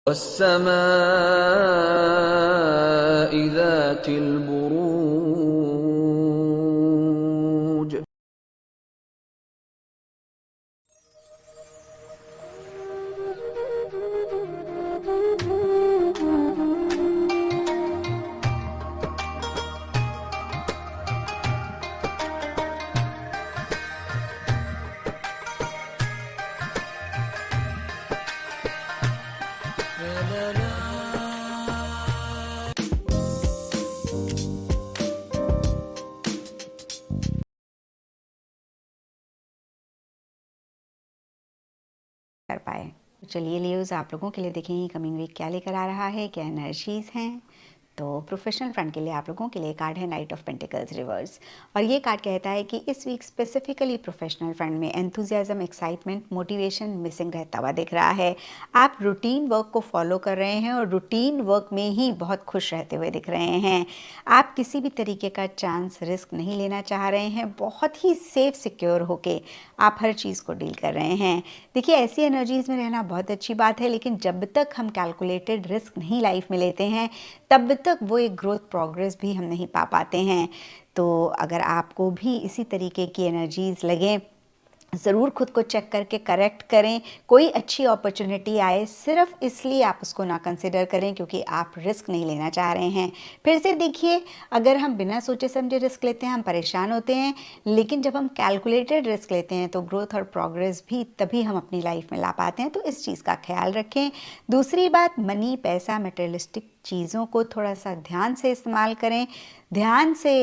والسماء ذات البروج. कर पाए। तो चलिए लियोज़, आप लोगों के लिए देखें कमिंग वीक क्या लेकर आ रहा है, क्या एनर्जीज़ हैं। तो प्रोफेशनल फ्रंट के लिए आप लोगों के लिए कार्ड है नाइट ऑफ पेंटिकल्स रिवर्स, और ये कार्ड कहता है कि इस वीक स्पेसिफिकली प्रोफेशनल फ्रंट में एंथुजियाज्म, एक्साइटमेंट, मोटिवेशन मिसिंग रहता हुआ दिख रहा है। आप रूटीन वर्क को फॉलो कर रहे हैं और रूटीन वर्क में ही बहुत खुश रहते हुए दिख रहे हैं। आप किसी भी तरीके का चांस रिस्क नहीं लेना चाह रहे हैं, बहुत ही सेफ सिक्योर होके आप हर चीज़ को डील कर रहे हैं। देखिए, ऐसी एनर्जीज़ में रहना बहुत अच्छी बात है, लेकिन जब तक हम कैलकुलेटेड रिस्क नहीं लाइफ में लेते हैं तब तक वो एक ग्रोथ प्रोग्रेस भी हम नहीं पा पाते हैं। तो अगर आपको भी इसी तरीके की एनर्जीज़ लगें, ज़रूर खुद को चेक करके करेक्ट करें। कोई अच्छी अपॉर्चुनिटी आए, सिर्फ इसलिए आप उसको ना कंसिडर करें क्योंकि आप रिस्क नहीं लेना चाह रहे हैं। फिर से देखिए, अगर हम बिना सोचे समझे रिस्क लेते हैं हम परेशान होते हैं, लेकिन जब हम कैलकुलेटेड रिस्क लेते हैं तो ग्रोथ और प्रोग्रेस भी तभी हम अपनी लाइफ में ला पाते हैं। तो इस चीज़ का ख्याल रखें। दूसरी बात, मनी, पैसा, मटेरियलिस्टिक चीज़ों को थोड़ा सा ध्यान से इस्तेमाल करें, ध्यान से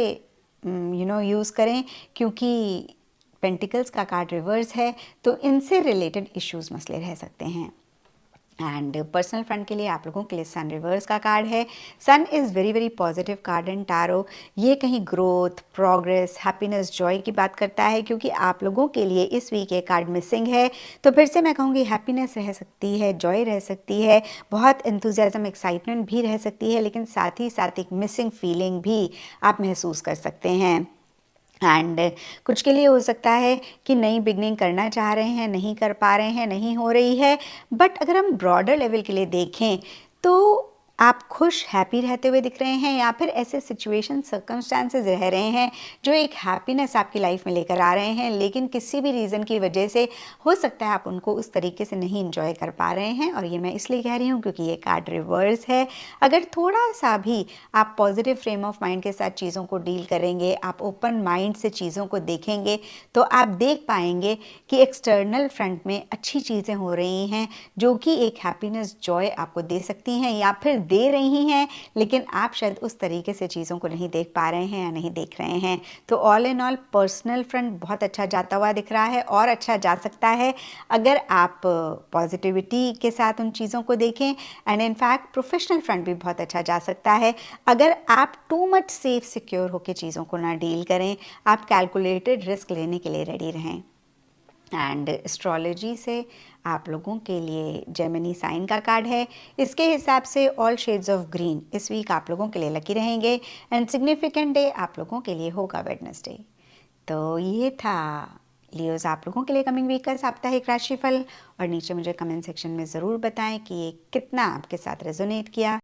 यूज़ करें, क्योंकि पेंटिकल्स का कार्ड रिवर्स है तो इनसे रिलेटेड इश्यूज मसले रह सकते हैं। एंड पर्सनल फ्रंट के लिए आप लोगों के लिए सन रिवर्स का कार्ड है। Sun is very very positive card in tarot. ये कहीं ग्रोथ, प्रोग्रेस, हैप्पीनेस, जॉय की बात करता है, क्योंकि आप लोगों के लिए इस वीक ये कार्ड मिसिंग है। तो फिर से मैं कहूँगी हैप्पीनेस रह सकती है, जॉय रह सकती है, बहुत एंथुजियाज्म, एक्साइटमेंट भी रह सकती है, लेकिन साथ ही साथ एक मिसिंग फीलिंग भी आप महसूस कर सकते हैं। एंड कुछ के लिए हो सकता है कि नई बिगनिंग करना चाह रहे हैं, नहीं कर पा रहे हैं, नहीं हो रही है। बट अगर हम ब्रॉडर लेवल के लिए देखें तो आप खुश, हैप्पी रहते हुए दिख रहे हैं, या फिर ऐसे सिचुएशन, सर्कमस्टांसेस रह रहे हैं जो एक हैप्पीनेस आपकी लाइफ में लेकर आ रहे हैं, लेकिन किसी भी रीज़न की वजह से हो सकता है आप उनको उस तरीके से नहीं इंजॉय कर पा रहे हैं। और ये मैं इसलिए कह रही हूँ क्योंकि ये कार्ड रिवर्स है। अगर थोड़ा सा भी आप पॉजिटिव फ्रेम ऑफ माइंड के साथ चीज़ों को डील करेंगे, आप ओपन माइंड से चीज़ों को देखेंगे, तो आप देख पाएंगे कि एक्सटर्नल फ्रंट में अच्छी चीज़ें हो रही हैं जो कि एक हैप्पीनेस, जॉय आपको दे सकती हैं, या फिर दे रही हैं, लेकिन आप शायद उस तरीके से चीज़ों को नहीं देख पा रहे हैं या नहीं देख रहे हैं। तो all in all personal front बहुत अच्छा जाता हुआ दिख रहा है, और अच्छा जा सकता है अगर आप पॉजिटिविटी के साथ उन चीज़ों को देखें। एंड इनफैक्ट प्रोफेशनल फ्रंट भी बहुत अच्छा जा सकता है अगर आप टू मच सेफ सिक्योर होकर चीज़ों को ना डील करें, आप कैलकुलेटेड रिस्क लेने के लिए रेडी रहें। एंड एस्ट्रोलॉजी से आप लोगों के लिए जेमिनी साइन का कार्ड है। इसके हिसाब से ऑल शेड्स ऑफ ग्रीन इस वीक आप लोगों के लिए लकी रहेंगे। एंड सिग्निफिकेंट डे आप लोगों के लिए होगा वेडनेसडे। तो ये था लियोज़ आप लोगों के लिए कमिंग वीक का साप्ताहिक राशिफल, और नीचे मुझे कमेंट सेक्शन में ज़रूर बताएं कि ये कितना आपके साथ रेजोनेट किया।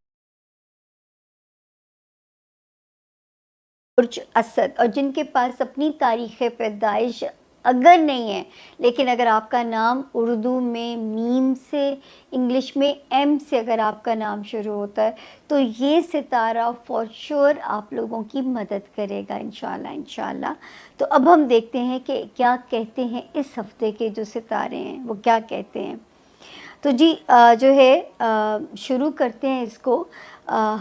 बुर्ज असद, और जिनके पास अपनी तारीख़ पैदाइश अगर नहीं है, लेकिन अगर आपका नाम उर्दू में मीम से, इंग्लिश में एम से अगर आपका नाम शुरू होता है, तो ये सितारा फॉर श्योर आप लोगों की मदद करेगा इंशाल्लाह इंशाल्लाह। तो अब हम देखते हैं कि क्या कहते हैं इस हफ्ते के जो सितारे हैं वो क्या कहते हैं। तो जी जो है शुरू करते हैं इसको।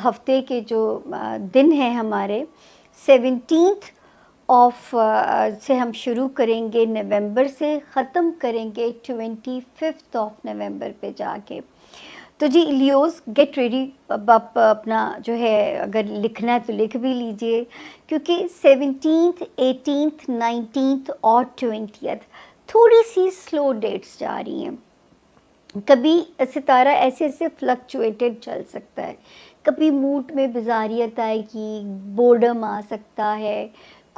हफ्ते के जो दिन हैं हमारे 17th ऑफ से हम शुरू करेंगे नवंबर से, ख़त्म करेंगे 25th ऑफ नवंबर पे जाके। तो जी लियोज़ गेट रेडी, अब आप अपना जो है अगर लिखना है तो लिख भी लीजिए, क्योंकि 17th, 18th, 19th और 20th थोड़ी सी स्लो डेट्स जा रही हैं। कभी सितारा ऐसे ऐसे फ्लक्चुएटेड चल सकता है, कभी मूड में बिजारियत आएगी, बोर्डम आ सकता है,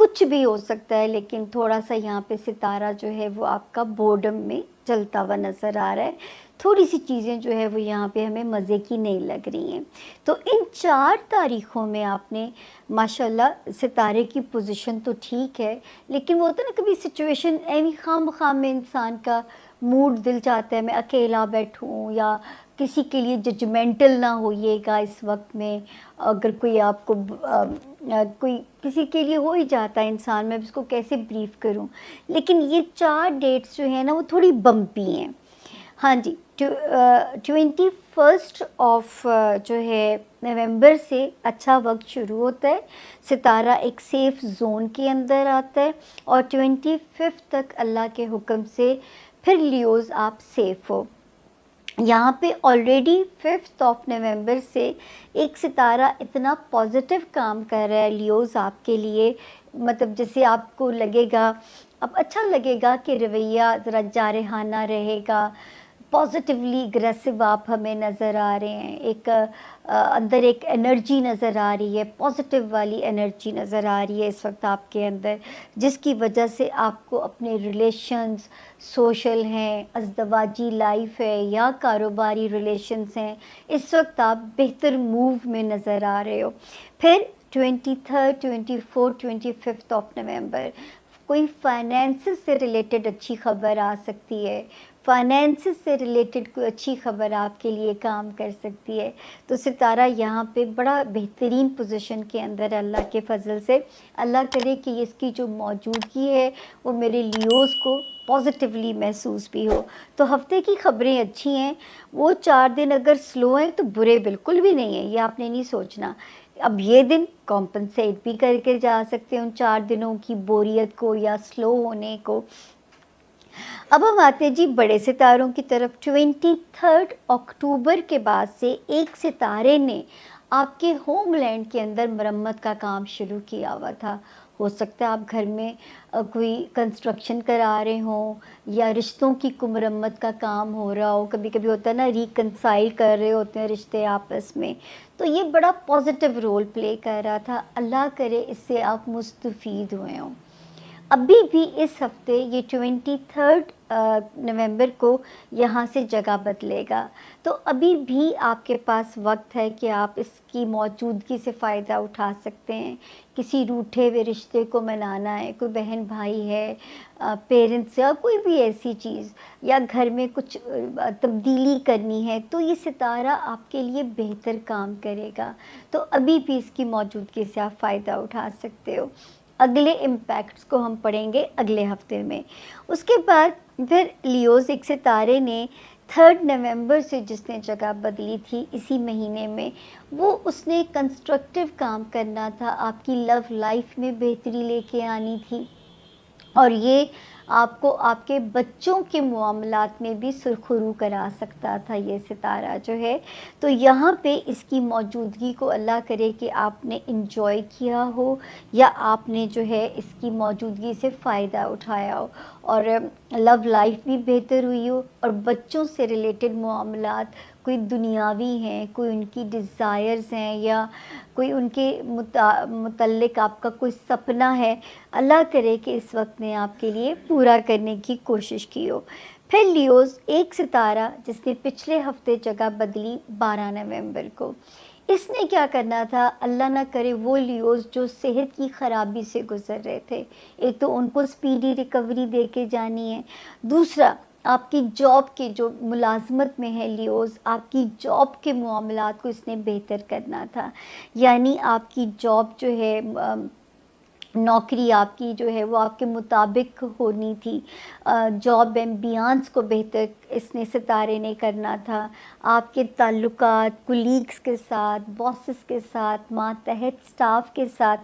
कुछ भी हो सकता है, लेकिन थोड़ा सा यहाँ पे सितारा जो है वो आपका बोर्डम में चलता हुआ नज़र आ रहा है। थोड़ी सी चीज़ें जो है वो यहाँ पे हमें मज़े की नहीं लग रही हैं। तो इन 4 तारीख़ों में आपने माशाल्लाह सितारे की पोजीशन तो ठीक है, लेकिन वो होता है ना कभी सिचुएशन ऐवी खाम-खाम में इंसान का मूड, दिल चाहता है मैं अकेला बैठूँ या किसी के लिए जजमेंटल ना होइएगा इस वक्त में। अगर कोई आपको कोई किसी के लिए हो ही जाता है इंसान, मैं उसको कैसे ब्रीफ करूं। लेकिन ये 4 डेट्स जो है ना वो थोड़ी बम्पी हैं। हाँ जी, 21 ऑफ जो है नवंबर से अच्छा वक्त शुरू होता है, सितारा एक सेफ़ ज़ोन के अंदर आता है और 25 तक अल्लाह के हुक्म से फिर लियोज़ आप सेफ़ हो। यहाँ पे ऑलरेडी 5 ऑफ नवंबर से एक सितारा इतना पॉजिटिव काम कर रहा है लियोज़ आपके लिए, मतलब जैसे आपको लगेगा, अब अच्छा लगेगा कि रवैया ज़रा जारहाना रहेगा, पॉजिटिवली अग्रेसिव आप हमें नज़र आ रहे हैं, एक अंदर एक एनर्जी नज़र आ रही है, पॉजिटिव वाली एनर्जी नज़र आ रही है इस वक्त आपके अंदर, जिसकी वजह से आपको अपने रिलेशंस, सोशल हैं, अज़दवाजी लाइफ है या कारोबारी रिलेशंस हैं, इस वक्त आप बेहतर मूव में नज़र आ रहे हो। फिर 23, 24, 25 ऑफ नवंबर कोई फाइनेंसेस से रिलेटेड अच्छी खबर आ सकती है, फाइनेंसेस से रिलेटेड कोई अच्छी खबर आपके लिए काम कर सकती है। तो सितारा यहाँ पे बड़ा बेहतरीन पोजीशन के अंदर अल्लाह के फ़ज़ल से, अल्लाह करे कि इसकी जो मौजूदगी है वो मेरे लियोज़ को पॉजिटिवली महसूस भी हो। तो हफ़्ते की ख़बरें अच्छी हैं, वो 4 दिन अगर स्लो हैं तो बुरे बिल्कुल भी नहीं हैं, ये आपने नहीं सोचना। अब ये दिन कॉम्पनसेट भी करके जा सकते हैं उन 4 दिनों की बोरियत को या स्लो होने को। अब हम आते हैं जी बड़े सितारों की तरफ। 23 अक्टूबर के बाद से एक सितारे ने आपके होमलैंड के अंदर मरम्मत का काम शुरू किया हुआ था। हो सकता है आप घर में कोई कंस्ट्रक्शन करा रहे हों या रिश्तों की मरम्मत का काम हो रहा हो, कभी कभी होता है ना रिकंसाइल कर रहे होते हैं रिश्ते आपस में, तो ये बड़ा पॉजिटिव रोल प्ले कर रहा था। अल्लाह करे इससे आप मुस्तफ़ीद हुए हों। अभी भी इस हफ्ते ये 23 नवंबर को यहाँ से जगह बदलेगा, तो अभी भी आपके पास वक्त है कि आप इसकी मौजूदगी से फ़ायदा उठा सकते हैं। किसी रूठे हुए रिश्ते को मनाना है, कोई बहन भाई है, पेरेंट्स या कोई भी ऐसी चीज़, या घर में कुछ तब्दीली करनी है, तो ये सितारा आपके लिए बेहतर काम करेगा। तो अभी भी इसकी मौजूदगी से आप फ़ायदा उठा सकते हो। अगले इम्पैक्ट्स को हम पढ़ेंगे अगले हफ्ते में। उसके बाद फिर लियोज़ एक सितारे ने 3 नवंबर से जिसने जगह बदली थी इसी महीने में, वो उसने कंस्ट्रक्टिव काम करना था, आपकी लव लाइफ में बेहतरी लेके आनी थी, और ये आपको आपके बच्चों के मामलात में भी सुरखरू करा सकता था ये सितारा जो है। तो यहाँ पे इसकी मौजूदगी को अल्लाह करे कि आपने इंजॉय किया हो या आपने जो है इसकी मौजूदगी से फ़ायदा उठाया हो और लव लाइफ भी बेहतर हुई हो, और बच्चों से रिलेटेड मामलात कोई दुनियावी हैं, कोई उनकी डिज़ायर्स हैं या कोई उनके मुतल्लिक आपका कोई सपना है, अल्लाह करे कि इस वक्त ने आपके लिए पूरा करने की कोशिश की हो। फिर लियोज़ एक सितारा जिसने पिछले हफ्ते जगह बदली 12 नवंबर को, इसने क्या करना था, अल्लाह ना करे वो लियोज़ जो सेहत की ख़राबी से गुज़र रहे थे, एक तो उनको स्पीडी रिकवरी दे के जानी है, दूसरा आपकी जॉब के जो मुलाजमत में है लियोज़, आपकी जॉब के मामलात को इसने बेहतर करना था। यानी आपकी जॉब जो है, नौकरी आपकी जो है वो आपके मुताबिक होनी थी, जॉब एम्बियंस को बेहतर इसने सितारे ने करना था। आपके ताल्लुकात कुलीग्स के साथ, बॉसेस के साथ, मातहत स्टाफ के साथ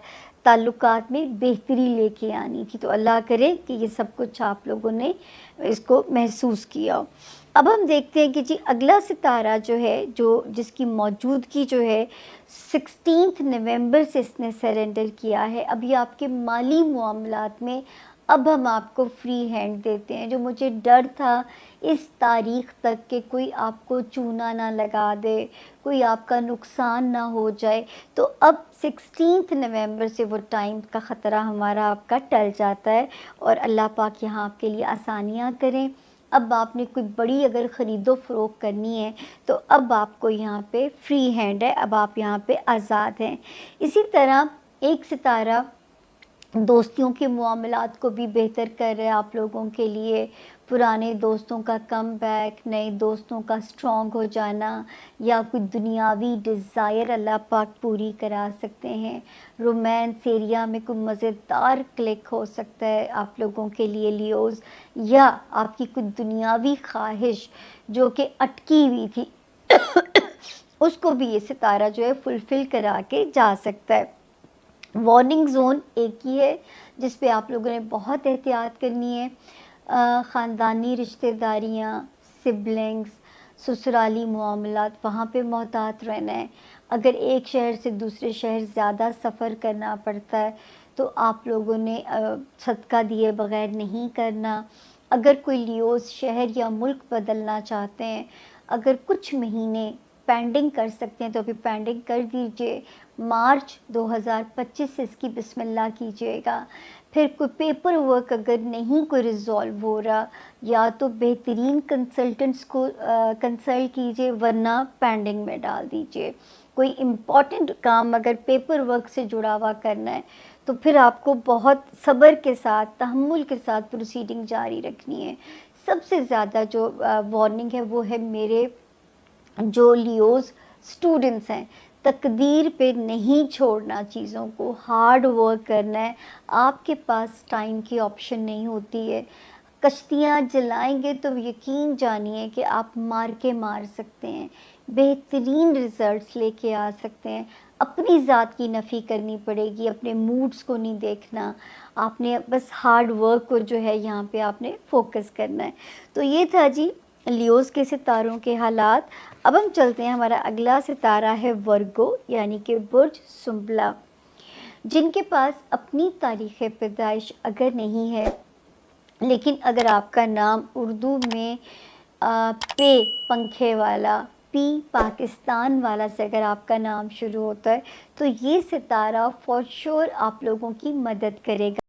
ताल्लुकात में बेहतरी लेके आनी थी। तो अल्लाह करे कि ये सब कुछ आप लोगों ने इसको महसूस किया हो। अब हम देखते हैं कि जी अगला सितारा जो है, जो जिसकी मौजूदगी जो है 16 नवंबर से इसने सरेंडर किया है। अभी आपके माली मामलात में اب ہم آپ کو فری ہینڈ دیتے ہیں. جو مجھے ڈر تھا اس تاریخ تک کہ کوئی آپ کو چونا نہ لگا دے, کوئی آپ کا نقصان نہ ہو جائے, تو اب 16 نومبر سے وہ ٹائم کا خطرہ ہمارا آپ کا ٹل جاتا ہے, اور اللہ پاک یہاں آپ کے لیے آسانیاں کریں. اب آپ نے کوئی بڑی اگر خرید و فروخت کرنی ہے تو اب آپ کو یہاں پہ فری ہینڈ ہے, اب آپ یہاں پہ آزاد ہیں. اسی طرح ایک ستارہ دوستیوں کے معاملات کو بھی بہتر کر رہے ہیں آپ لوگوں کے لیے. پرانے دوستوں کا کم بیک, نئے دوستوں کا اسٹرانگ ہو جانا, یا کوئی دنیاوی ڈیزائر اللہ پاک پوری کرا سکتے ہیں. رومانس ایریا میں کوئی مزیدار کلک ہو سکتا ہے آپ لوگوں کے لیے لیوز, یا آپ کی کوئی دنیاوی خواہش جو کہ اٹکی ہوئی تھی اس کو بھی یہ ستارہ جو ہے فلفل کرا کے جا سکتا ہے. وارننگ زون ایک ہی ہے جس پہ آپ لوگوں نے بہت احتیاط کرنی ہے. خاندانی رشتہ داریاں, سبلنگز, سسرالی معاملات, وہاں پہ محتاط رہنا ہے. اگر ایک شہر سے دوسرے شہر زیادہ سفر کرنا پڑتا ہے تو آپ لوگوں نے صدقہ دیے بغیر نہیں کرنا. اگر کوئی لیوز شہر یا ملک بدلنا چاہتے ہیں, اگر کچھ مہینے پینڈنگ کر سکتے ہیں تو ابھی پینڈنگ کر دیجئے. مارچ 2025 سے اس کی بسم اللہ کیجیے گا. پھر کوئی پیپر ورک اگر نہیں کوئی ریزالو ہو رہا, یا تو بہترین کنسلٹنٹس کو کنسلٹ کیجیے, ورنہ پینڈنگ میں ڈال دیجیے. کوئی امپورٹنٹ کام اگر پیپر ورک سے جڑا ہوا کرنا ہے تو پھر آپ کو بہت صبر کے ساتھ, تحمل کے ساتھ پروسیڈنگ جاری رکھنی ہے. سب سے زیادہ جو وارننگ ہے وہ ہے میرے جو لیوز اسٹوڈنٹس ہیں, تقدیر پہ نہیں چھوڑنا چیزوں کو, ہارڈ ورک کرنا ہے. آپ کے پاس ٹائم کی آپشن نہیں ہوتی ہے. کشتیاں جلائیں گے تو یقین جانیے کہ آپ مار سکتے ہیں, بہترین ریزلٹس لے کے آ سکتے ہیں. اپنی ذات کی نفی کرنی پڑے گی, اپنے موڈز کو نہیں دیکھنا, آپ نے بس ہارڈ ورک کو جو ہے یہاں پہ آپ نے فوکس کرنا ہے. تو یہ تھا جی لیوز کے ستاروں کے حالات. اب ہم چلتے ہیں, ہمارا اگلا ستارہ ہے ورگو یعنی کہ برج سنبلا. جن کے پاس اپنی تاریخ پیدائش اگر نہیں ہے, لیکن اگر آپ کا نام اردو میں پے پنکھے والا, پی پاکستان والا سے اگر آپ کا نام شروع ہوتا ہے تو یہ ستارہ فور شور آپ لوگوں کی مدد کرے گا.